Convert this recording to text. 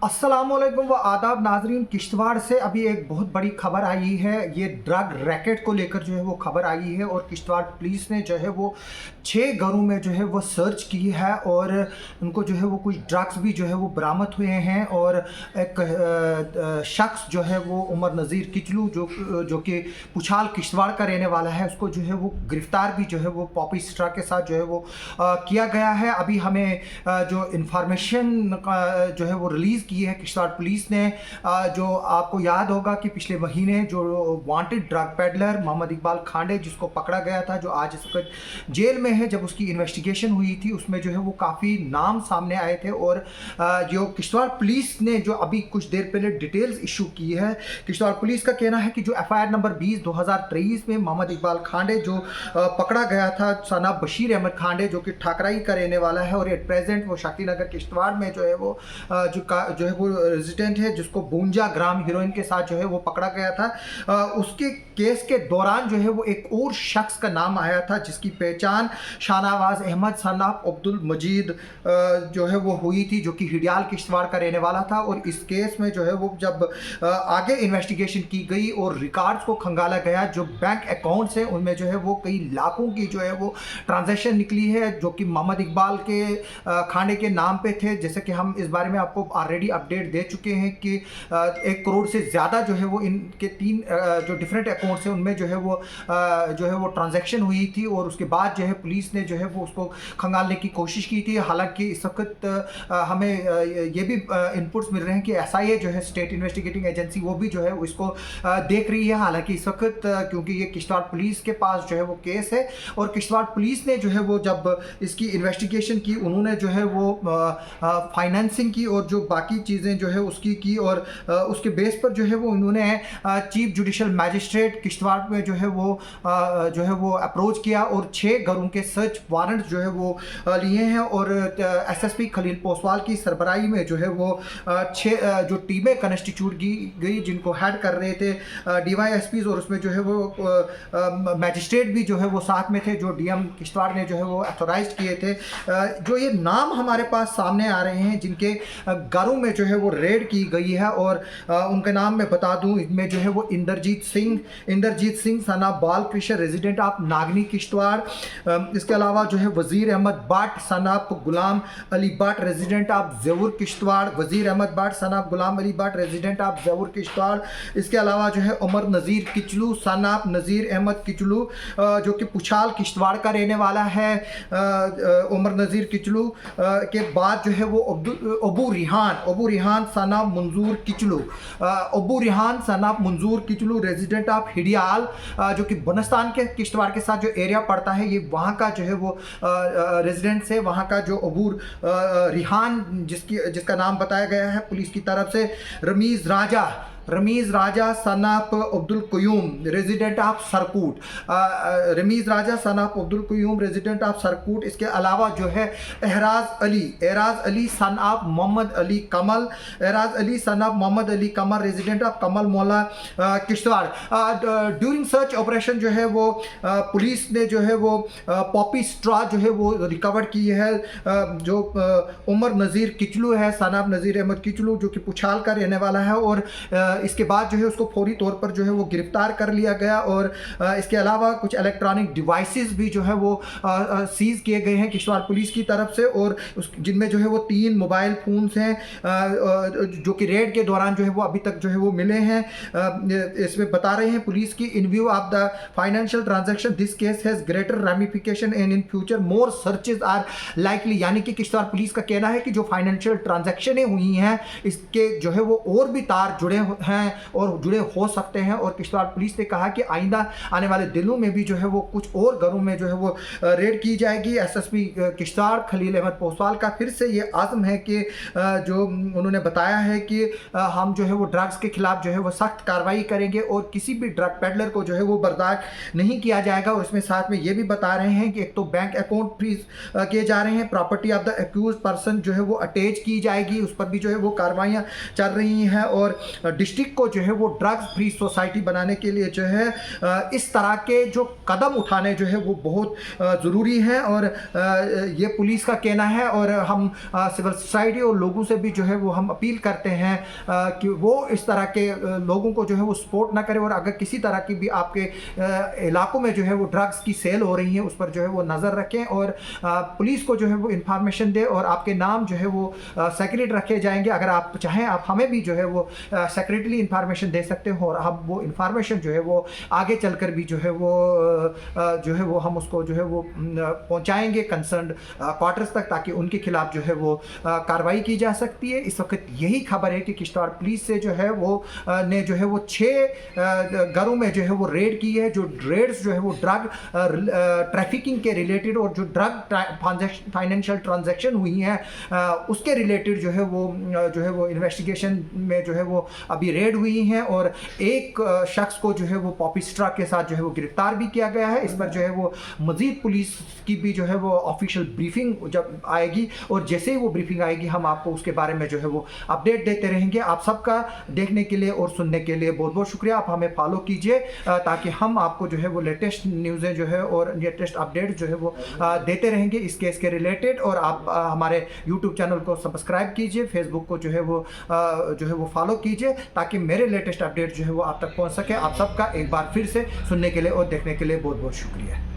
अस्सलामुअलैकुम व आदाब नाजरीन। किश्तवाड़ से अभी एक बहुत बड़ी खबर आई है। ये ड्रग रैकेट को लेकर जो है वो खबर आई है और किश्तवाड़ पुलिस ने जो है वो 6 घरों में जो है वो सर्च की है और उनको जो है वो कुछ ड्रग्स भी जो है वो बरामद हुए हैं। और एक शख्स जो है वो उमर नज़ीर किचलू जो कि पुछाल किश्तवाड़ का रहने वाला है, उसको जो है वो गिरफ़्तार भी जो है वो पॉपी स्ट्रा के साथ जो है वो किया गया है। अभी हमें जो इंफॉर्मेशन जो है वो रिलीज़ की है किश्तवाड़ पुलिस ने। जो आपको याद होगा कि पिछले महीने जो wanted drug peddler Mohammad Iqbal Khande जिसको पकड़ा गया था, जो आज इस वक्त जेल में है, जब उसकी इन्वेस्टिगेशन हुई थी उसमें जो है वो काफ़ी नाम सामने आए थे। और जो किश्तवाड़ पुलिस ने जो अभी कुछ देर पहले डिटेल्स इशू की है, किश्तवाड़ पुलिस का कहना है कि जो FIR नंबर 20/2023 में मोहम्मद इकबाल खांडे जो पकड़ा गया था, सना बशीर अहमद खांडे जो कि ठाकराई का रहने वाला है और एट प्रेजेंट वो शक्ति नगर किश्तवाड़ में जो है वो जो है वो रेजिडेंट है, जिसको 52 ग्राम हीरोइन के साथ जो है वो पकड़ा गया था। उसके केस के दौरान जो है वो एक और शख्स का नाम आया था जिसकी पहचान शाहनवाज अहमद सनाब अब्दुल मजीद जो है वो हुई थी, जो कि हिडियाल किश्तवाड़ का रहने वाला था। और इस केस में जो है वो जब आगे इन्वेस्टिगेशन की गई और रिकॉर्ड्स को खंगाला गया, जो बैंक अकाउंट्स हैं उनमें जो है वो कई लाखों की जो है वो ट्रांजैक्शन निकली है जो कि मोहम्मद इकबाल के खांडे के नाम पे थे। जैसे कि हम इस बारे में आपको ऑलरेडी अपडेट दे चुके हैं कि 1 करोड़ से ज़्यादा जो है वो इनके 3 जो डिफरेंट अकाउंट्स हैं उनमें जो है वो ट्रांजैक्शन हुई थी। और उसके बाद जो है पुलिस ने जो है वो उसको खंगालने की कोशिश की थी। हालांकि इस वक्त हमें ये भी इनपुट्स मिल रहे हैं कि SIA जो है स्टेट इन्वेस्टिगेटिंग एजेंसी, वो भी जो है इसको देख रही है। हालांकि इस वक्त क्योंकि ये किश्तवाड़ पुलिस के पास जो है वो केस है और किश्तवाड़ पुलिस ने जो है वो जब इसकी इन्वेस्टिगेशन की, उन्होंने जो है वो फाइनेंसिंग की और जो बाकी चीज़ें जो है उसकी की। और उसके बेस पर जो है वो उन्होंने चीफ जुडिशल मैजिस्ट्रेट किश्तवाड़ में जो है वो अप्रोच किया और 6 घरों के सर्च वारंट जो है वो लिए हैं। और SSP खलील पोसवाल की सरबराही में जो है वो 6 जो टीमें कंस्टिट्यूट की गई, जिनको हेड कर रहे थे DYSPs, और उसमें जो है वो मैजिस्ट्रेट भी जो है वो साथ में थे, जो DM किश्तवाड़ ने जो है वो अथोराइज किए थे। जो ये नाम हमारे पास सामने आ रहे हैं जिनके घरों में जो है वो रेड की गई है, और उनके नाम मैं बता दूं, इनमें जो है वो इंद्रजीत सिंह सना बाल कृष्ण रेजिडेंट ऑफ नागनी किश्तवाड़। इसके अलावा जो है वजीर अहमद भट्ट सनाब गुलाम अली भट्ट रेजिडेंट ऑफ ज़ेवुर किश्तवाड़, वजीर अहमद भट्ट सनाब गुलाम अली भट्ट रेजिडेंट ऑफ ज़ेवुर किश्तवाड़। इसके अलावा जो है उमर नज़ीर किचलू सनाब नज़ीर अहमद किचलू जो कि पुछाल किश्तवाड़ का रहने वाला है। उमर नज़ीर किचलू के बाद जो है वो अबू रिहान सनाब मंजूर किचलू, अबू रिहान सनाब मंजूर किचलू रेजिडेंट ऑफ हिडियाल, जो कि बनस्तान के किश्तवाड़ के साथ जो एरिया पड़ता है, ये वहाँ का जो है वो रेजिडेंट्स है। वहाँ का जो अबू रिहान जिसका नाम बताया गया है पुलिस की तरफ से, Ramiz Raja Sanap Abdul Qayoom resident of Sarkoot, Ramiz Raja Sanap Abdul Qayoom resident of Sarkoot. इसके अलावा जो है Eraj Ali son of Mohammad Ali Kamal resident of Kamal Maula Kishtwar. During search operation जो है वो पुलिस ने जो है वो पॉपी स्ट्रा जो है वो रिकवर की है। जो उमर नज़ीर किचलू है सनाब नज़ीर अहमद किचलू, जो कि पुछाल का रहने वाला है, और इसके बाद जो है उसको फौरी तौर पर जो है वो गिरफ्तार कर लिया गया। और इसके अलावा कुछ इलेक्ट्रॉनिक डिवाइसेस भी जो है वो सीज किए गए हैं किश्तवाड़ पुलिस की तरफ से, और जिनमें जो है वो 3 मोबाइल फ़ोन्स हैं जो कि रेड के दौरान जो है वो अभी तक जो है वो मिले हैं। इसमें बता रहे हैं पुलिस की, in view of the financial transaction this case has greater ramification and in future more searches are likely. यानी कि किश्तवाड़ पुलिस का कहना है कि जो फाइनेंशियल ट्रांजैक्शनें हुई हैं इसके जो है वो और भी तार जुड़े हैं और जुड़े हो सकते हैं। और किश्तवाड़ पुलिस ने कहा कि आइंदा आने वाले दिनों में भी जो है वो कुछ और घरों में जो है वो रेड की जाएगी। SSP किश्तवाड़ खलील अहमद पोसवाल का फिर से ये आज़म है कि जो उन्होंने बताया है कि हम जो है वो ड्रग्स के खिलाफ जो है वो सख्त कार्रवाई करेंगे और किसी भी ड्रग पेडलर को जो है वो बर्दाश्त नहीं किया जाएगा। और इसमें साथ में ये भी बता रहे हैं कि एक तो बैंक अकाउंट फ्रीज किए जा रहे हैं, property of the accused person जो है वो अटैच की जाएगी, उस पर भी जो है वो कार्रवाइयाँ चल रही हैं। और डिस्ट्रिक्ट को जो है वो ड्रग्स फ्री सोसाइटी बनाने के लिए जो है इस तरह के जो कदम उठाने जो है वो बहुत ज़रूरी है। और ये पुलिस का कहना है, और हम सिविल सोसाइटी और लोगों से भी जो है वो हम अपील करते हैं कि वो इस तरह के लोगों को जो है वो सपोर्ट ना करें। और अगर किसी तरह की भी आपके इलाकों में जो है वो ड्रग्स की सेल हो रही है उस पर जो है वो नज़र रखें, और पुलिस को जो है वो इंफॉर्मेशन दे, और आपके नाम जो है वो सेक्रेट रखे जाएंगे। अगर आप चाहें आप हमें भी जो है वो सेक्रेटली इंफॉर्मेशन दे सकते हो, और हम वो इंफॉर्मेशन जो है वो आगे चलकर भी जो है वो हम उसको जो है वो पहुंचाएंगे कंसर्न क्वार्टर्स तक, ताकि उनके खिलाफ जो है वो कार्रवाई की जा सकती है। इस वक्त यही खबर है कि किश्तवाड़ पुलिस से जो है वो ने जो है वो 6 घरों में जो है वो रेड की है। जो रेड्स जो है वो ड्रग ट्रैफिकिंग के रिलेटेड और जो ड्रग फाइनेंशियल ट्रांजैक्शन हुई हैं उसके रिलेटेड जो है वो इन्वेस्टिगेशन में जो है वो अभी रेड हुई हैं। और एक शख्स को जो है वो पॉपिस्ट्रा के साथ जो है वो गिरफ्तार भी किया गया है। इस पर जो है वो मजीद पुलिस की भी जो है वो ऑफिशियल ब्रीफिंग जब आएगी, और जैसे ही वो ब्रीफिंग आएगी हम आपको उसके बारे में जो है वो अपडेट देते रहेंगे। आप सबका देखने के लिए और सुनने के लिए बहुत बहुत शुक्रिया। आप हमें फॉलो कीजिए ताकि हम आपको जो है वो लेटेस्ट न्यूज़ें जो है और लेटेस्ट अपडेट जो है वो देते रहेंगे इस केस के रिलेटेड। और आप हमारे यूट्यूब चैनल को सब्सक्राइब कीजिए, फेसबुक को जो है वो फॉलो कीजिए, ताकि मेरे लेटेस्ट अपडेट जो है वो आप तक पहुंच सके। आप सबका एक बार फिर से सुनने के लिए और देखने के लिए बहुत बहुत शुक्रिया।